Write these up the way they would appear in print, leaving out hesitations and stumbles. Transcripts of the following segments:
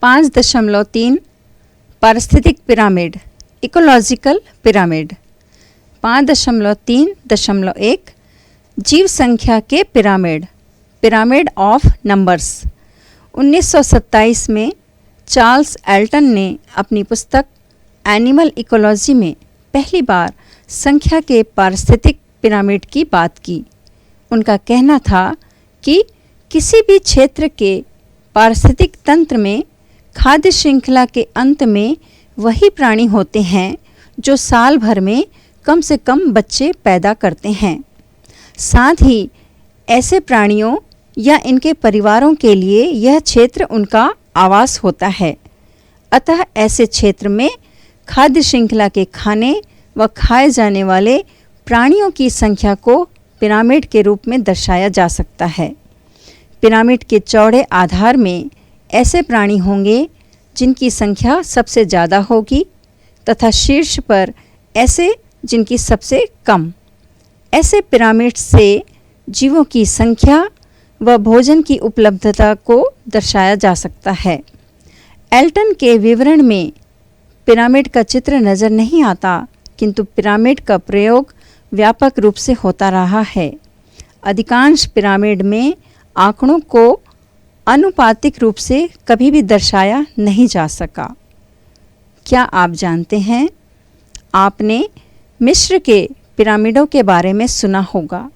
5.3 पारिस्थितिक pyramid, ecological pyramid. 5.3.1 जीव संख्या के पिरामिड, पिरामिड ऑफ नंबर्स। 1927 में चार्ल्स एल्टन ने अपनी पुस्तक एनिमल इकोलॉजी में पहली बार संख्या के पारिस्थितिक पिरामिड की बात की। उनका कहना था कि किसी भी क्षेत्र के पारिस्थितिक तंत्र में खाद्य श्रृंखला के अंत में वही प्राणी होते हैं जो साल भर में कम से कम बच्चे पैदा करते हैं। साथ ही ऐसे प्राणियों या इनके परिवारों के लिए यह क्षेत्र उनका आवास होता है। अतः ऐसे क्षेत्र में खाद्य श्रृंखला के खाने व खाए जाने वाले प्राणियों की संख्या को पिरामिड के रूप में दर्शाया जा सकता है। पिरामिड के चौड़े आधार में ऐसे प्राणी होंगे जिनकी संख्या सबसे ज़्यादा होगी तथा शीर्ष पर ऐसे जिनकी सबसे कम। ऐसे पिरामिड से जीवों की संख्या व भोजन की उपलब्धता को दर्शाया जा सकता है। एल्टन के विवरण में पिरामिड का चित्र नज़र नहीं आता, किंतु पिरामिड का प्रयोग व्यापक रूप से होता रहा है। अधिकांश पिरामिड में आंकड़ों को आनुपातिक रूप से कभी भी दर्शाया नहीं जा सका। क्या आप जानते हैं, आपने मिस्र के पिरामिडों के बारे में सुना होगा।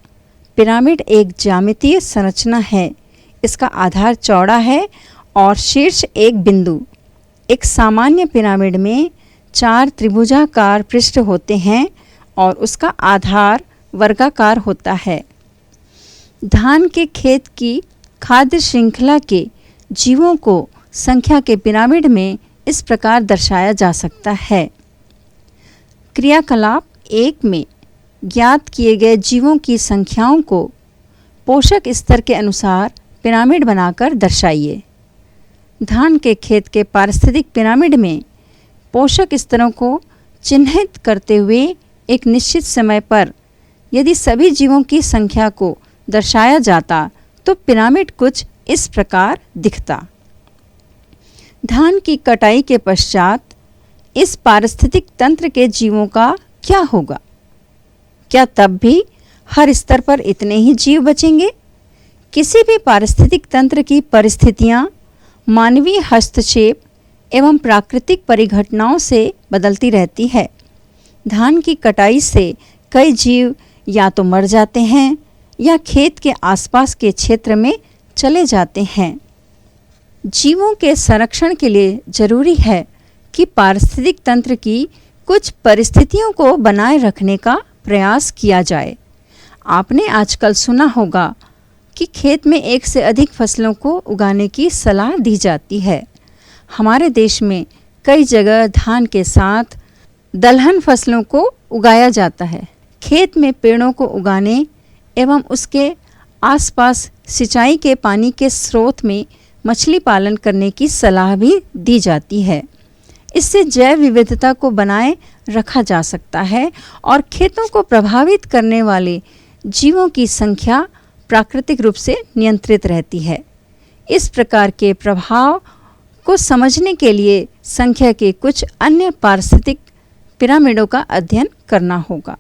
पिरामिड एक ज्यामितीय संरचना है। इसका आधार चौड़ा है और शीर्ष एक बिंदु। एक सामान्य पिरामिड में 4 त्रिभुजाकार पृष्ठ होते हैं और उसका आधार वर्गाकार होता है। धान के खेत की खाद्य श्रृंखला के जीवों को संख्या के पिरामिड में इस प्रकार दर्शाया जा सकता है। क्रियाकलाप 1 में ज्ञात किए गए जीवों की संख्याओं को पोषक स्तर के अनुसार पिरामिड बनाकर दर्शाइए। धान के खेत के पारिस्थितिक पिरामिड में पोषक स्तरों को चिन्हित करते हुए एक निश्चित समय पर यदि सभी जीवों की संख्या को दर्शाया जाता तो पिरामिड कुछ इस प्रकार दिखता। धान की कटाई के पश्चात इस पारिस्थितिक तंत्र के जीवों का क्या होगा? क्या तब भी हर स्तर पर इतने ही जीव बचेंगे? किसी भी पारिस्थितिक तंत्र की परिस्थितियां मानवीय हस्तक्षेप एवं प्राकृतिक परिघटनाओं से बदलती रहती है। धान की कटाई से कई जीव या तो मर जाते हैं या खेत के आसपास के क्षेत्र में चले जाते हैं। जीवों के संरक्षण के लिए जरूरी है कि पारिस्थितिक तंत्र की कुछ परिस्थितियों को बनाए रखने का प्रयास किया जाए। आपने आजकल सुना होगा कि खेत में एक से अधिक फसलों को उगाने की सलाह दी जाती है। हमारे देश में कई जगह धान के साथ दलहन फसलों को उगाया जाता है। खेत में पेड़ों को उगाने एवं उसके आसपास सिंचाई के पानी के स्रोत में मछली पालन करने की सलाह भी दी जाती है। इससे जैव विविधता को बनाए रखा जा सकता है और खेतों को प्रभावित करने वाले जीवों की संख्या प्राकृतिक रूप से नियंत्रित रहती है। इस प्रकार के प्रभाव को समझने के लिए संख्या के कुछ अन्य पारिस्थितिक पिरामिडों का अध्ययन करना होगा।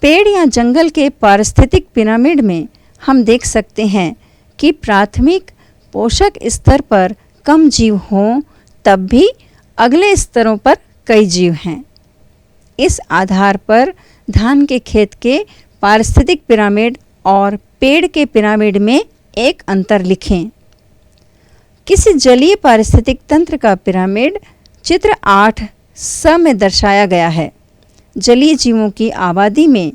पेड़ या जंगल के पारिस्थितिक पिरामिड में हम देख सकते हैं कि प्राथमिक पोषक स्तर पर कम जीव हों तब भी अगले स्तरों पर कई जीव हैं। इस आधार पर धान के खेत के पारिस्थितिक पिरामिड और पेड़ के पिरामिड में एक अंतर लिखें। किसी जलीय पारिस्थितिक तंत्र का पिरामिड चित्र 8 में दर्शाया गया है। जलीय जीवों की आबादी में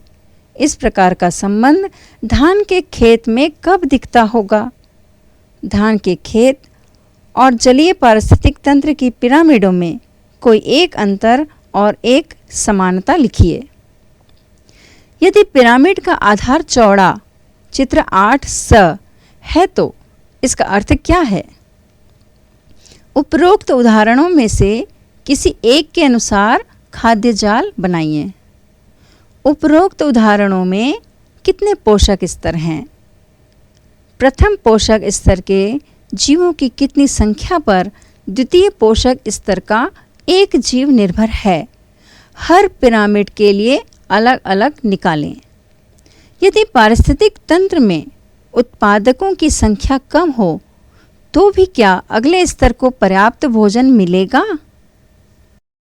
इस प्रकार का संबंध धान के खेत में कब दिखता होगा? धान के खेत और जलीय पारिस्थितिक तंत्र की पिरामिडों में कोई एक अंतर और एक समानता लिखिए। यदि पिरामिड का आधार चौड़ा चित्र 8 है तो इसका अर्थ क्या है? उपरोक्त उदाहरणों में से किसी एक के अनुसार खाद्य जाल बनाइए। उपरोक्त उदाहरणों में कितने पोषक स्तर हैं? प्रथम पोषक स्तर के जीवों की कितनी संख्या पर द्वितीय पोषक स्तर का एक जीव निर्भर है, हर पिरामिड के लिए अलग अलग निकालें। यदि पारिस्थितिक तंत्र में उत्पादकों की संख्या कम हो तो भी क्या अगले स्तर को पर्याप्त भोजन मिलेगा?